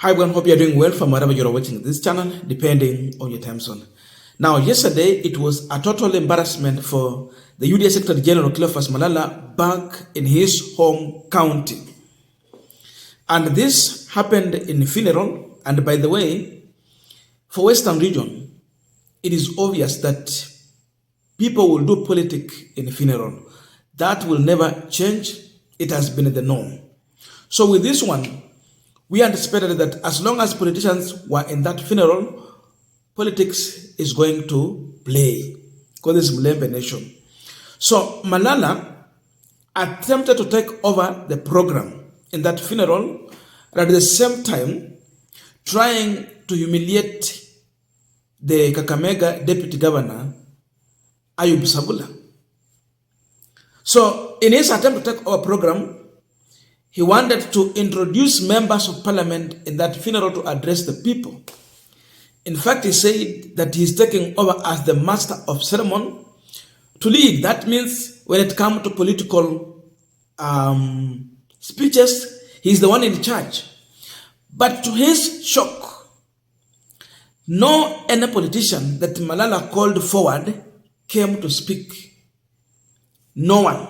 Hi everyone, hope you are doing well from wherever you are watching this channel, depending on your time zone. Now, yesterday, it was a total embarrassment for the UDA Secretary General Cleophas Malala back in his home county. And this happened in funeral. And by the way, for Western region, it is obvious that people will do politics in funeral. That will never change. It has been the norm. So with this one, we anticipated that as long as politicians were in that funeral, politics is going to play because it's Mlembe nation. So Malala attempted to take over the program in that funeral, and at the same time trying to humiliate the Kakamega deputy governor, Ayub Sabula. So in his attempt to take over program, he wanted to introduce members of parliament in that funeral to address the people. In fact, he said that he's taking over as the master of ceremony to lead. That means when it comes to political speeches, he's the one in charge. But to his shock, no any politician that Malala called forward came to speak. No one.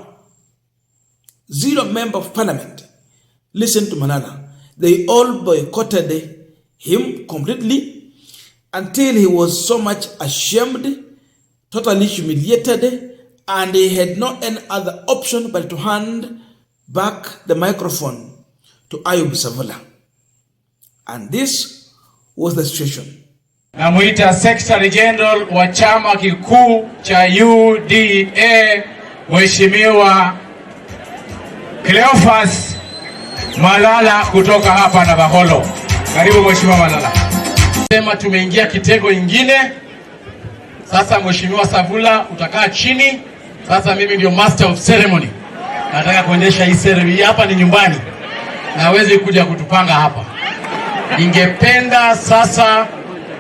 Zero member of parliament listened to Malala. They all boycotted him completely until he was so much ashamed, totally humiliated, and he had no any other option but to hand back the microphone to Ayub Sabula. And this was the situation. Namuita Secretary General wa chama kikuu cha UDA Mheshimiwa Cleophas Malala kutoka hapa na Baholo. Karibu Mheshimiwa Malala. Sema tumeingia kitego ingine. Sasa Mheshimiwa Sabula utakaa chini. Sasa mimi ndio master of ceremony. Nataka kuendesha hii ceremony. Hapa ni nyumbani. Na hawezi kuja kutupanga hapa. Ningependa sasa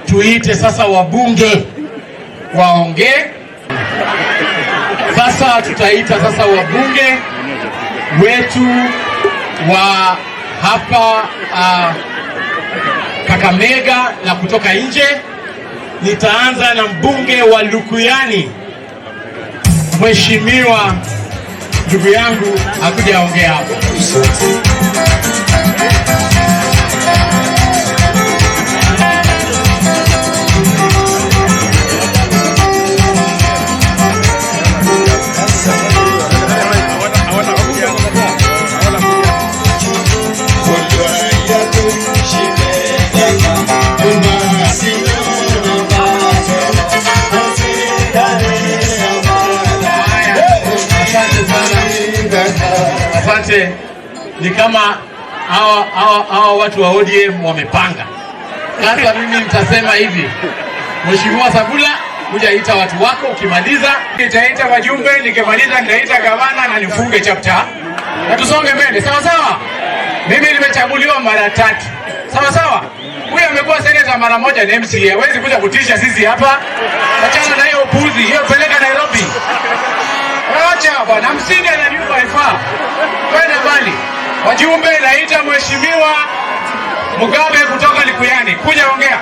tuite sasa wabunge waongee. Sasa tutaita sasa wabunge wetu wa hapa Kakamega na kutoka nje. Nitaanza na mbunge wa Lukuyani, Mheshimiwa ndugu yangu akuja aongea hapa. Asante. Ni kama hawa watu wa ODM wamepanga. Sasa mimi nitasema hivi. Mheshimiwa Sabula, kuja ita watu wako, ukimaliza nitaita wajumbe, nikimaliza nitaita gavana na nifunge chapter. Na tusonge mbele. Sawa sawa? Mimi nimechaguliwa mara 3. Sawa sawa? Huyu amekuwa senator mara moja na MCA. Hawezi kuja kutisha sisi hapa. Achana na hiyo upuzi. Hiyo peleka Nairobi. Acha bwana, msinde na nyumba ifaa. Kwenda mbali. Wajumbe naita Mheshimiwa Mugabe kutoka Likuyani. Kuja ongea.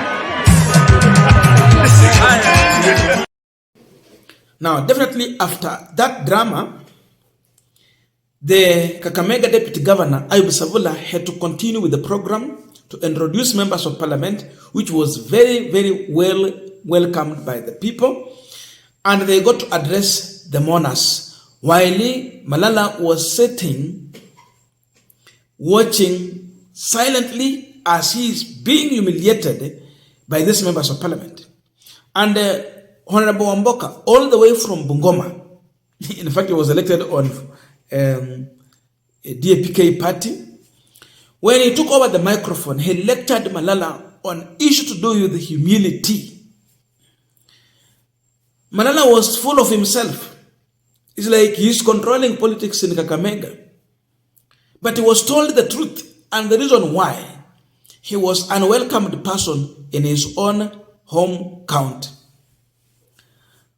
Now, definitely after that drama, the Kakamega Deputy Governor, Ayub Sabula, had to continue with the program to introduce members of parliament, which was very, very well welcomed by the people. And they got to address the mourners while Malala was sitting, watching silently as he is being humiliated by these members of parliament. And Honorable Wamboka, all the way from Bungoma, in fact, he was elected on a DAPK party. When he took over the microphone, he lectured Malala on issues to do with humility. Malala was full of himself. It's like he's controlling politics in Kakamega. But he was told the truth and the reason why he was an unwelcomed person in his own home county.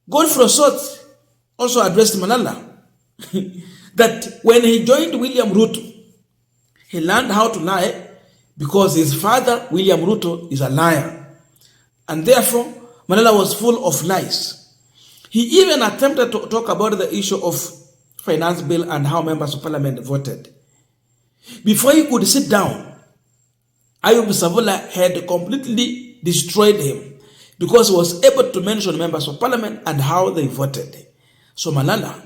Godfrey Osot also addressed Malala that when he joined William Ruto, he learned how to lie because his father, William Ruto, is a liar. And therefore, Malala was full of lies. He even attempted to talk about the issue of finance bill and how members of parliament voted. Before he could sit down, Ayub Savula had completely destroyed him because he was able to mention members of parliament and how they voted. So Malala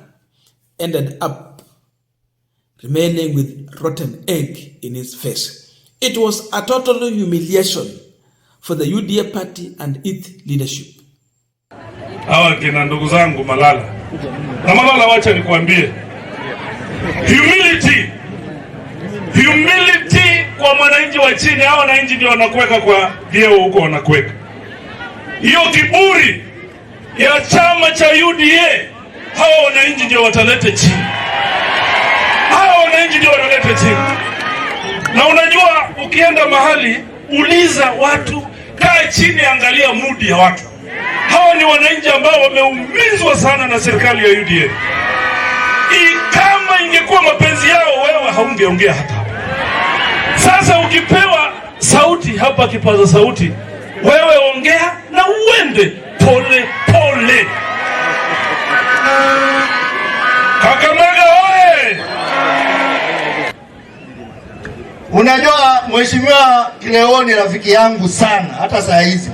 ended up remaining with rotten egg in his face. It was a total humiliation for the UDA party and its leadership. Hawa kina ndugu zangu Malala. Na Malala, wacha nikwambie. Humility kwa mwananchi wa chini. Hawa wananchi ndio wanakuweka kwa vyeo huko wanakuweka. Hiyo kiburi ya chama cha UDA, hawa wananchi ndio watalete chini. Hawa wananchi ndio watalete chini. Na unajua, ukienda mahali uliza watu, kaa chini, angalia mood ya watu. Hawa ni wananchi ambao wameumizwa sana na serikali ya UDA. Kama ingekuwa mapenzi yao, wewe haungeongea hata. Sasa ukipewa sauti hapa, kipaza sauti, wewe ongea na uende pole pole. Kakamega oye! Unajua Mheshimiwa Kileo ni rafiki yangu sana hata saa hizi.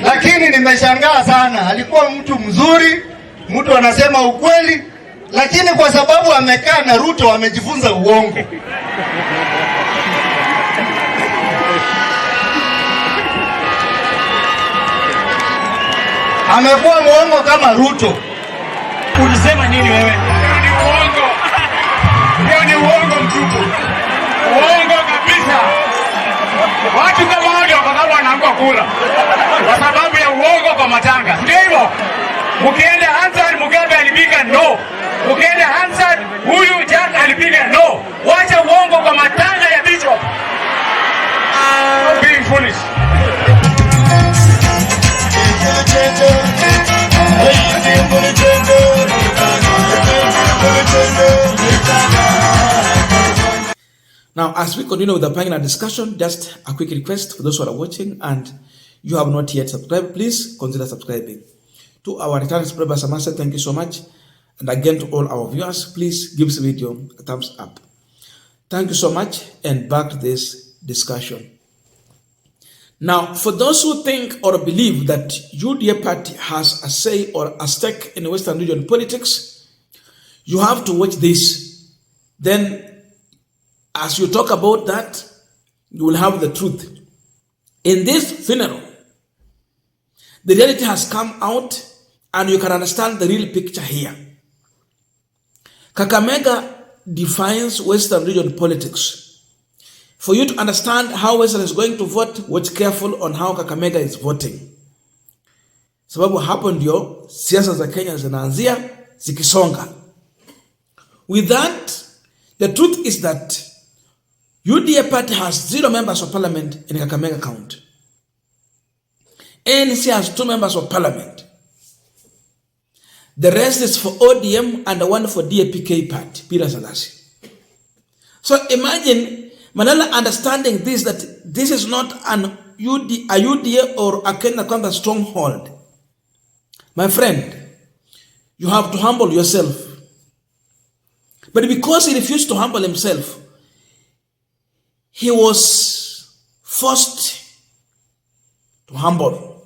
Lakini nimeshangaa sana, alikuwa mtu mzuri, mtu anasema ukweli, lakini kwa sababu amekaa na Ruto amejifunza uongo. Amekuwa muongo kama Ruto. Ulisema nini wewe? Ni uongo. Ni uongo mtupu. Uongo kabisa. Watu kama hao kwa sababu wanaanguka kula. Kwa sababu ya uongo kwa matanga. Ndio hivyo. Mkienda Hansard Mugabe alipiga no. Mkienda Hansard huyu Jack alipiga no. Wacha uongo kwa matanga ya Bishop. Being foolish. Now, as we continue with the panel discussion, just a quick request for those who are watching and you have not yet subscribed, please consider subscribing. To our returning subscribers, I must say thank you so much. And again, to all our viewers, please give this video a thumbs up. Thank you so much, and back to this discussion. Now, for those who think or believe that UDA party has a say or a stake in Western region politics, you have to watch this. Then, as you talk about that, you will have the truth. In this funeral, the reality has come out and you can understand the real picture here. Kakamega defines Western region politics. For you to understand how Western is going to vote, watch careful on how Kakamega is voting. Sababu hapo ndio siasa za Kenya zinaanzia zikisonga. With that, the truth is that UDA party has 0 members of parliament in Kakamega county. ANC has 2 members of parliament. The rest is for ODM and the one for DAPK party, Peter Salasi. So imagine Malala understanding this, that this is not a UDA or a Kenya Kwanza stronghold. My friend, you have to humble yourself. But because he refused to humble himself, he was forced to humble.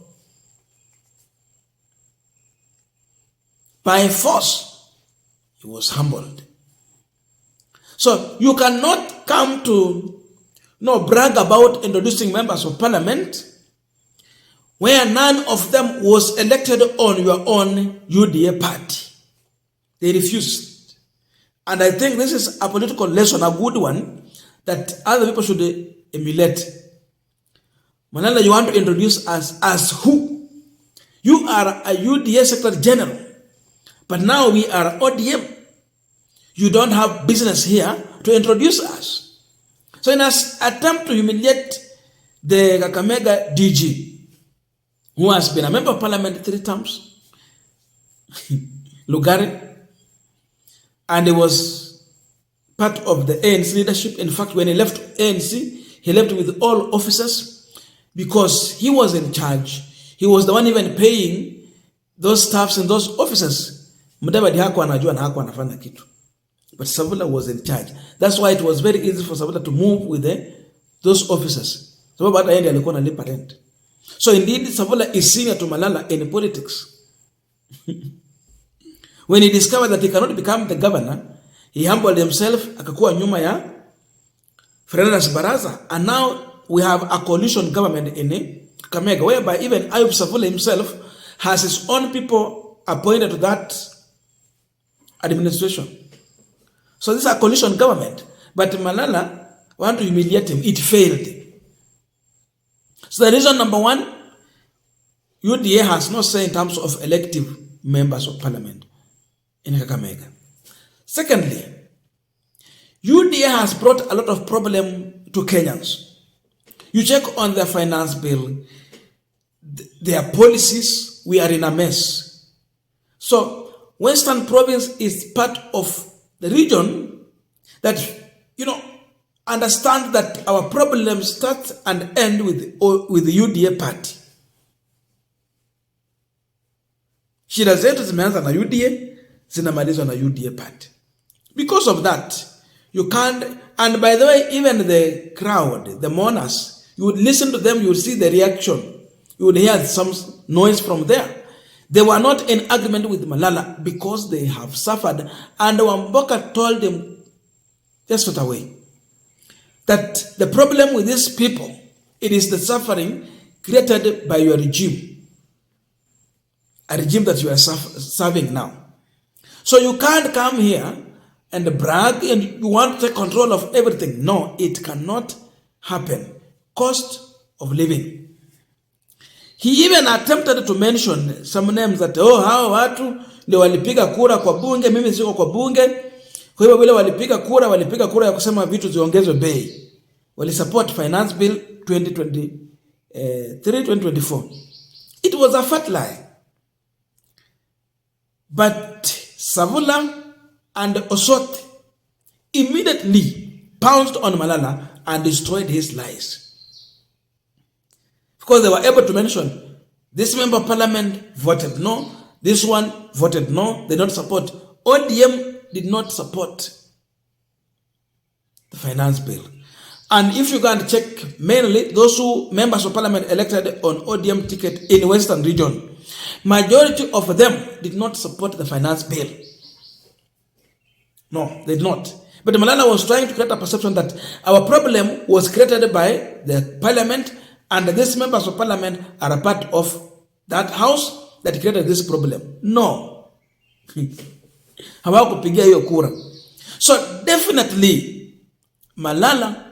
By force, he was humbled. So you cannot come to brag about introducing members of parliament where none of them was elected on your own UDA party. They refused. And I think this is a political lesson, a good one, that other people should emulate. Malala, you want to introduce us as who? You are a UDA Secretary General, but now we are ODM. You don't have business here to introduce us. So in an attempt to humiliate the Kakamega DG, who has been a member of parliament 3 times, Lugari, and he was part of the ANC leadership. In fact, when he left ANC, He left with all officers because he was in charge. He was the one even paying those staffs and those officers. Mudavadi hakuwa anajua na hakuwa anafanya kitu. But Savula was in charge. That's why it was very easy for Savula to move with those officers. Sababu hata yeye alikuwa analipa rent. So indeed, Savula is senior to Malala in politics. When he discovered that he cannot become the governor, he humbled himself, akakuwa nyuma ya Fernandes Baraza, and now we have a coalition government in Kakamega, whereby even Ayub Savula himself has his own people appointed to that administration. So this is a coalition government, but Malala want to humiliate him. It failed. So the reason number one, UDA has no say in terms of elective members of parliament in Kakamega. Secondly, UDA has brought a lot of problem to Kenyans. You check on their finance bill, their policies, we are in a mess. So Western Province is part of the region that, understand that our problems start and end with the UDA party. Shida zetu zimeanza na UDA, zinamalizwa na UDA party. Because of that, you can't, and by the way, even the crowd, the mourners, you would listen to them, you would see the reaction. You would hear some noise from there. They were not in agreement with Malala because they have suffered. And Wamboka told them just right away that the problem with these people, it is the suffering created by your regime. A regime that you are serving now. So you can't come here and brag and you want to take control of everything. No, it cannot happen. Cost of living. He even attempted to mention some names that, hao watu ndio walipiga kura kwa bunge, mimi siko kwa bunge. Kwa hivyo vile walipiga kura ya kusema vitu ziongezwe bei. Wali support finance bill 2023-2024. It was a fat lie. But Savula and Osot immediately pounced on Malala and destroyed his lies. Because they were able to mention, this member of parliament voted no, this one voted no, they don't support. ODM did not support the finance bill. And if you go and check, mainly those who members of parliament elected on ODM ticket in Western region, majority of them did not support the finance bill. No, they did not. But Malala was trying to create a perception that our problem was created by the parliament and these members of parliament are a part of that house that created this problem. No. Hawakupigia hiyo kura. So definitely Malala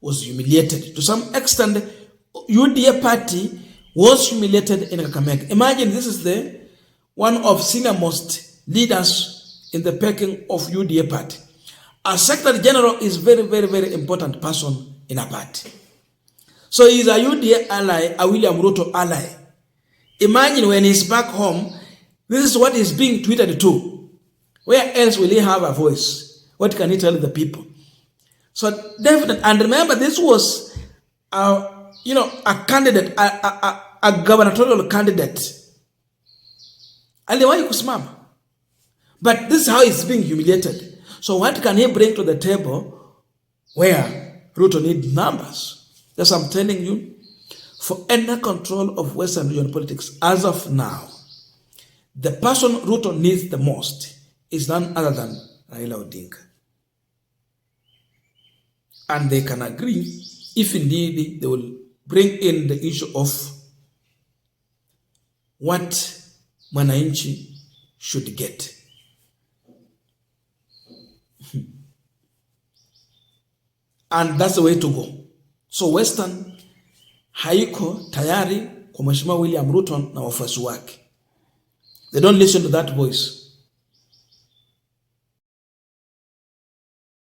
was humiliated. To some extent, UDA party was humiliated in Kakamega. Imagine this is the one of senior most leaders in the pecking of UDA party. A secretary general is very, very, very important person in a party. So he's a UDA ally, a William Ruto ally. Imagine when he's back home, this is what is being tweeted to. Where else will he have a voice? What can he tell the people? So definitely, and remember, this was a candidate, a gubernatorial candidate. Aliwahi kusimama. But this is how he's being humiliated. So what can he bring to the table where Ruto needs numbers? That's what I'm telling you. For any control of Western region politics, as of now, the person Ruto needs the most is none other than Raila Odinga. And they can agree if indeed they will bring in the issue of what mwananchi should get. And that's the way to go. So Western haiko tayari kwa Mheshimiwa William Ruto na wafuasi wake. They don't listen to that voice.